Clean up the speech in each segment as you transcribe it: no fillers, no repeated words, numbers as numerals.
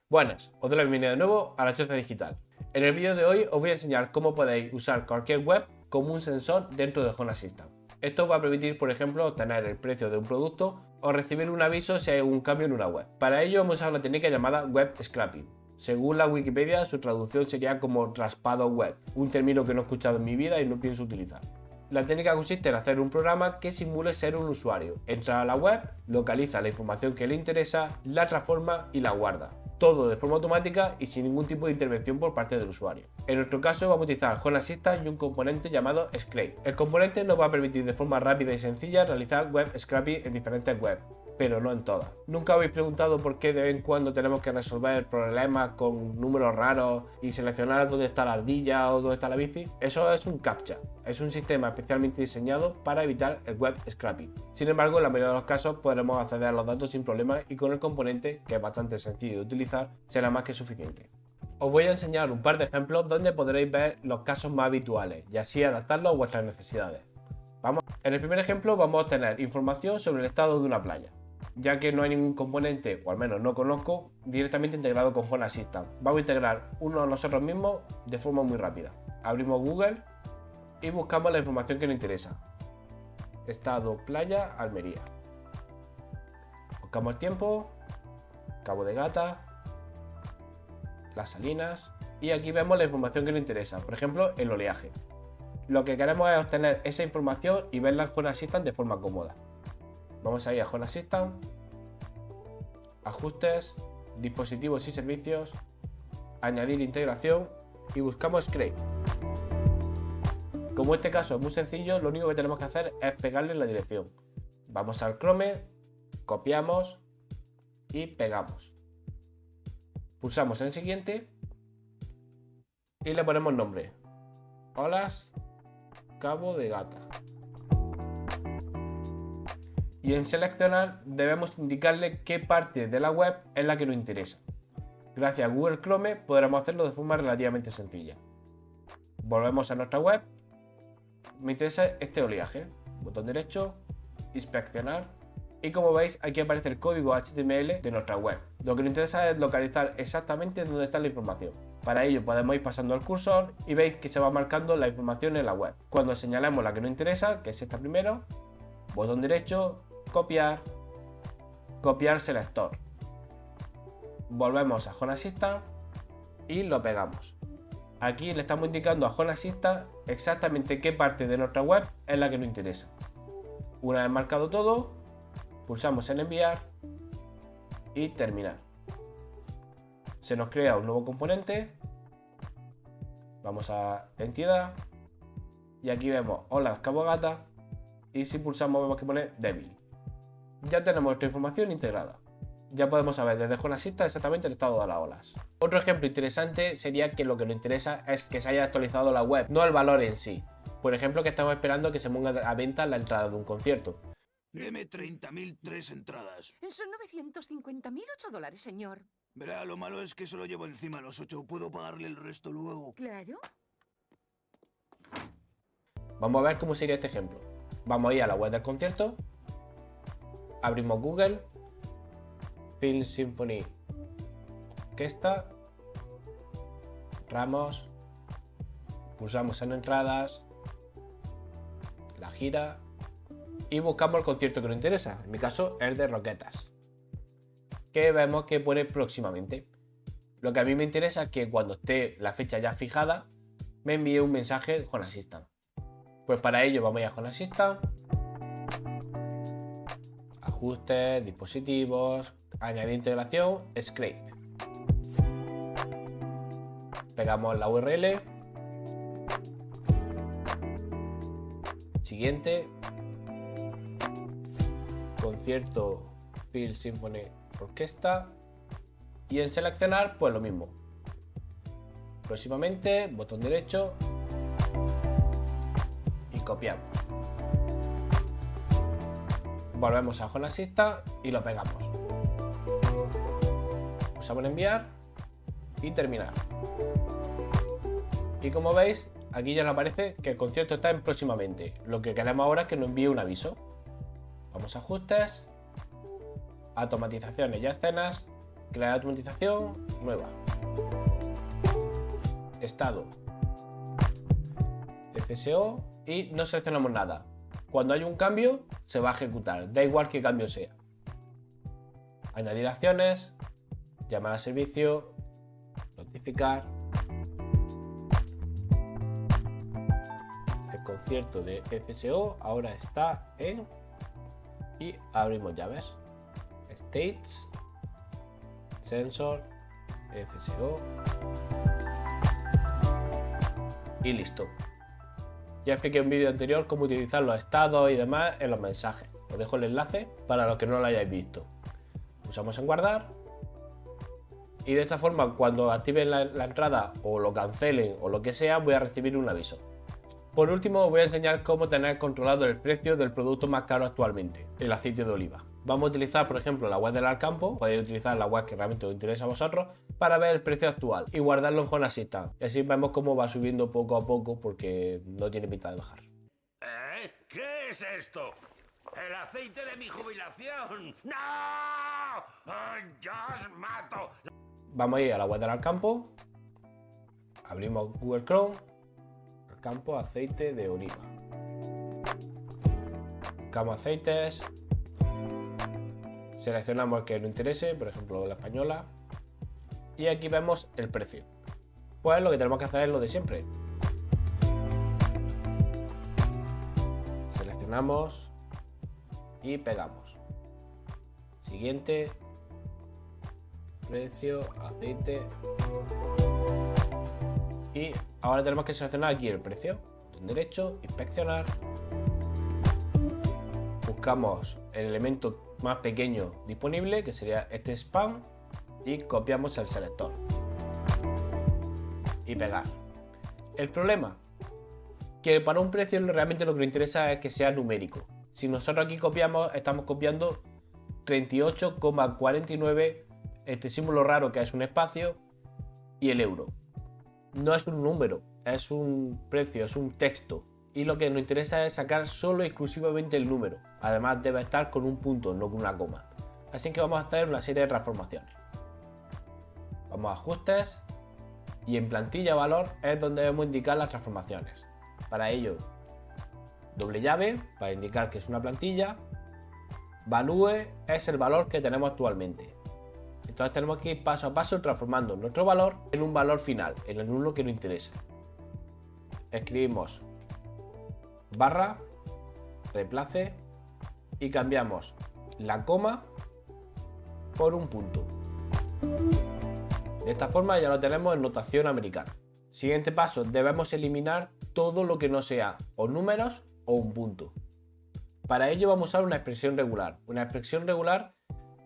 Buenas, os doy la bienvenida de nuevo a La Choza Digital. En el vídeo de hoy os voy a enseñar cómo podéis usar cualquier web como un sensor dentro de Home Assistant. Esto os va a permitir, por ejemplo, obtener el precio de un producto o recibir un aviso si hay un cambio en una web. Para ello vamos a usar una técnica llamada web scraping. Según la Wikipedia, su traducción sería como raspado web, un término que no he escuchado en mi vida y no pienso utilizar. La técnica consiste en hacer un programa que simule ser un usuario. Entra a la web, localiza la información que le interesa, la transforma y la guarda. Todo de forma automática y sin ningún tipo de intervención por parte del usuario. En nuestro caso vamos a utilizar Home Assistant y un componente llamado Scrape. El componente nos va a permitir de forma rápida y sencilla realizar web scraping en diferentes webs, pero no en todas. ¿Nunca habéis preguntado por qué de vez en cuando tenemos que resolver problemas con números raros y seleccionar dónde está la ardilla o dónde está la bici? Eso es un CAPTCHA. Es un sistema especialmente diseñado para evitar el web scraping. Sin embargo, en la mayoría de los casos podremos acceder a los datos sin problemas y con el componente, que es bastante sencillo de utilizar, será más que suficiente. Os voy a enseñar un par de ejemplos donde podréis ver los casos más habituales y así adaptarlos a vuestras necesidades. En el primer ejemplo vamos a obtener información sobre el estado de una playa, ya que no hay ningún componente, o al menos no conozco, directamente integrado con Home Assistant. Vamos a integrar uno a nosotros mismos de forma muy rápida. Abrimos Google y buscamos la información que nos interesa. Estado playa Almería. Buscamos el tiempo, Cabo de Gata, Las Salinas y aquí vemos la información que nos interesa, por ejemplo el oleaje. Lo que queremos es obtener esa información y verla en Home Assistant de forma cómoda. Vamos a ir a Home Assistant, Ajustes, Dispositivos y Servicios, Añadir integración y buscamos Scrape. Como este caso es muy sencillo, lo único que tenemos que hacer es pegarle la dirección. Vamos al Chrome, copiamos y pegamos. Pulsamos en siguiente y le ponemos nombre. Olas, Cabo de Gata. Y en seleccionar debemos indicarle qué parte de la web es la que nos interesa. Gracias a Google Chrome podremos hacerlo de forma relativamente sencilla. Volvemos a nuestra web. Me interesa este oleaje. Botón derecho, inspeccionar. Y como veis aquí aparece el código HTML de nuestra web. Lo que nos interesa es localizar exactamente dónde está la información. Para ello podemos ir pasando el cursor y veis que se va marcando la información en la web. Cuando señalamos la que nos interesa, que es esta primero, botón derecho, copiar, copiar selector. Volvemos a Home Assistant y lo pegamos. Aquí le estamos indicando a Home Assistant exactamente qué parte de nuestra web es la que nos interesa. Una vez marcado todo, pulsamos en enviar y terminar. Se nos crea un nuevo componente. Vamos a entidad y aquí vemos Olas Cabo Gata y si pulsamos vemos que pone débil. Ya tenemos nuestra información integrada. Ya podemos saber desde Home Assistant exactamente el estado de las olas. Otro ejemplo interesante sería que lo que nos interesa es que se haya actualizado la web, no el valor en sí. Por ejemplo, que estamos esperando que se ponga a venta la entrada de un concierto. Deme 30.000 3 entradas. Son $950.008, señor. Verá, lo malo es que solo llevo encima los 8. ¿Puedo pagarle el resto luego? Claro. Vamos a ver cómo sería este ejemplo. Vamos a ir a la web del concierto. Abrimos Google. Phil Symphony Orquesta. Ramos. Pulsamos en entradas. La gira. Y buscamos el concierto que nos interesa. En mi caso es de Roquetas, que vemos que pone próximamente. Lo que a mí me interesa es que cuando esté la fecha ya fijada me envíe un mensaje de Home Assistant. Pues para ello vamos a ir a Home Assistant, Ajustes, Dispositivos, Añadir integración, Scrape. Pegamos la URL. Siguiente. Concierto Phil Symphony Orquesta. Y en seleccionar pues lo mismo. Próximamente, botón derecho y copiamos. Volvemos a Home Assistant y lo pegamos. Pulsamos en enviar y terminar. Y como veis, aquí ya nos aparece que el concierto está en próximamente. Lo que queremos ahora es que nos envíe un aviso. Vamos a ajustes, automatizaciones y escenas, Crear automatización nueva. Estado. FSO y no seleccionamos nada. Cuando hay un cambio se va a ejecutar, da igual qué cambio sea. Añadir acciones, llamar al servicio, notificar. El concierto de FSO ahora está en... y abrimos llaves. States, sensor, FSO y listo. Ya expliqué en un vídeo anterior cómo utilizar los estados y demás en los mensajes. Os dejo el enlace para los que no lo hayáis visto. Pulsamos en guardar y de esta forma cuando activen la entrada o lo cancelen o lo que sea voy a recibir un aviso. Por último os voy a enseñar cómo tener controlado el precio del producto más caro actualmente, el aceite de oliva. Vamos a utilizar por ejemplo la web del Alcampo, podéis utilizar la web que realmente os interesa a vosotros para ver el precio actual y guardarlo en Home Assistant. Y así vemos cómo va subiendo poco a poco porque no tiene pinta de bajar. ¿Qué es esto? ¡El aceite de mi jubilación! ¡No! ¡Ay, ¡ya os mato! Vamos a ir a la web del Alcampo, abrimos Google Chrome, Alcampo aceite de oliva. Buscamos aceites, seleccionamos el que nos interese, por ejemplo la española, y aquí vemos el precio. Pues lo que tenemos que hacer es lo de siempre. Seleccionamos y pegamos. Siguiente. Precio, aceite. Y ahora tenemos que seleccionar aquí el precio. Botón derecho, inspeccionar. Buscamos el elemento más pequeño disponible, que sería este spam, y copiamos el selector. Y pegar. El problema, que para un precio realmente lo que nos interesa es que sea numérico. Si nosotros aquí copiamos, estamos copiando 38,49, este símbolo raro que es un espacio, y el euro. No es un número, es un precio, es un texto. Y lo que nos interesa es sacar solo y exclusivamente el número. Además debe estar con un punto, no con una coma. Así que vamos a hacer una serie de transformaciones. Vamos a ajustes y en plantilla valor es donde debemos indicar las transformaciones. Para ello, doble llave para indicar que es una plantilla. Value es el valor que tenemos actualmente. Entonces tenemos que ir paso a paso transformando nuestro valor en un valor final, en el uno que nos interesa. Escribimos barra, reemplace y cambiamos la coma por un punto. De esta forma ya lo tenemos en notación americana. Siguiente paso, debemos eliminar todo lo que no sea o números o un punto. Para ello vamos a usar una expresión regular. Una expresión regular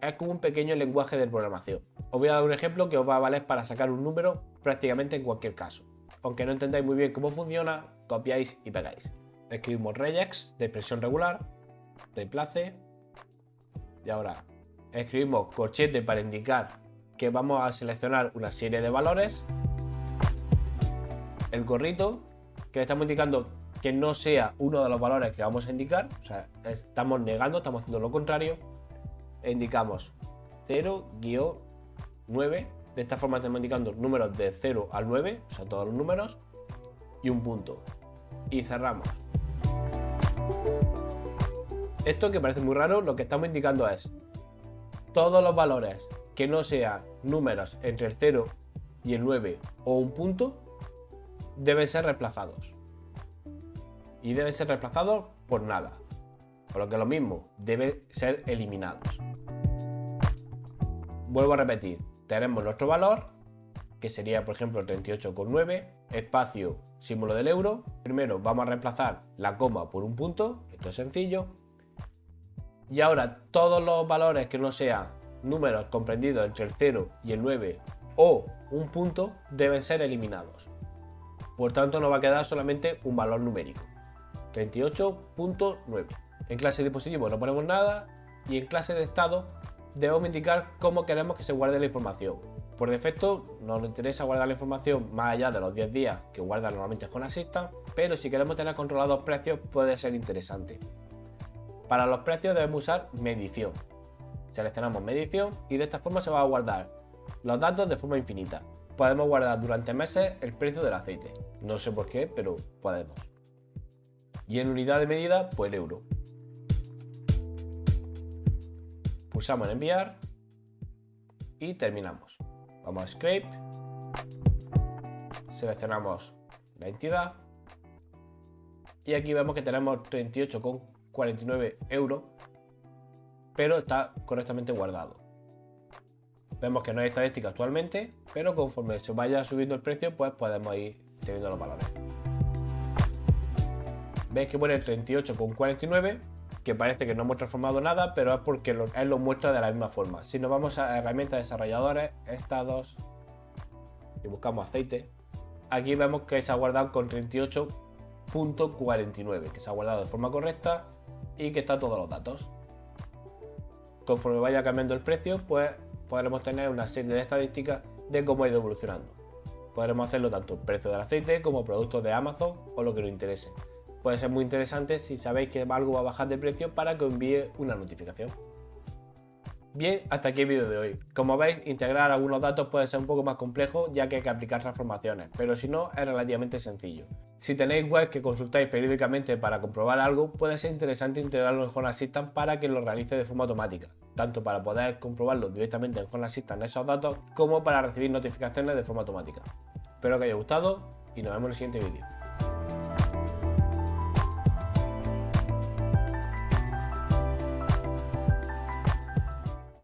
es como un pequeño lenguaje de programación. Os voy a dar un ejemplo que os va a valer para sacar un número prácticamente en cualquier caso. Aunque no entendáis muy bien cómo funciona, copiáis y pegáis. Escribimos regex de expresión regular, reemplace y ahora escribimos corchete para indicar que vamos a seleccionar una serie de valores. El gorrito que le estamos indicando que no sea uno de los valores que vamos a indicar, o sea, estamos negando, estamos haciendo lo contrario. E indicamos 0-9, de esta forma estamos indicando números de 0 al 9, o sea, todos los números, y un punto. Y cerramos. Esto que parece muy raro, lo que estamos indicando es todos los valores que no sean números entre el 0 y el 9 o un punto deben ser reemplazados. Y deben ser reemplazados por nada. Por lo que lo mismo, deben ser eliminados. Vuelvo a repetir, tenemos nuestro valor, que sería por ejemplo 38,9, espacio, símbolo del euro. Primero vamos a reemplazar la coma por un punto, esto es sencillo. Y ahora todos los valores que no sean números comprendidos entre el 0 y el 9 o un punto deben ser eliminados. Por tanto nos va a quedar solamente un valor numérico, 38,9. En clase de dispositivo no ponemos nada y en clase de estado debemos indicar cómo queremos que se guarde la información. Por defecto no nos interesa guardar la información más allá de los 10 días que guarda normalmente Home Assistant, pero si queremos tener controlados precios puede ser interesante. Para los precios debemos usar medición. Seleccionamos medición y de esta forma se va a guardar los datos de forma infinita. Podemos guardar durante meses el precio del aceite. No sé por qué, pero podemos. Y en unidad de medida, pues el euro. Pulsamos en enviar y terminamos. Vamos a Scrape, seleccionamos la entidad y aquí vemos que tenemos 38,49 euros, pero está correctamente guardado. Vemos que no hay estadística actualmente, pero conforme se vaya subiendo el precio, pues podemos ir teniendo los valores. Veis que pone 38,49, que parece que no hemos transformado nada, pero es porque él lo muestra de la misma forma. Si nos vamos a herramientas desarrolladores, estados, y buscamos aceite, aquí vemos que se ha guardado con 38,49, que se ha guardado de forma correcta y que está todos los datos. Conforme vaya cambiando el precio, pues podremos tener una serie de estadísticas de cómo ha ido evolucionando. Podremos hacerlo tanto el precio del aceite como productos de Amazon o lo que nos interese. Puede ser muy interesante si sabéis que algo va a bajar de precio para que os envíe una notificación. Bien, hasta aquí el vídeo de hoy. Como veis, integrar algunos datos puede ser un poco más complejo ya que hay que aplicar transformaciones, pero si no, es relativamente sencillo. Si tenéis webs que consultáis periódicamente para comprobar algo, puede ser interesante integrarlo en Home Assistant para que lo realice de forma automática, tanto para poder comprobarlo directamente en Home Assistant esos datos, como para recibir notificaciones de forma automática. Espero que os haya gustado y nos vemos en el siguiente vídeo.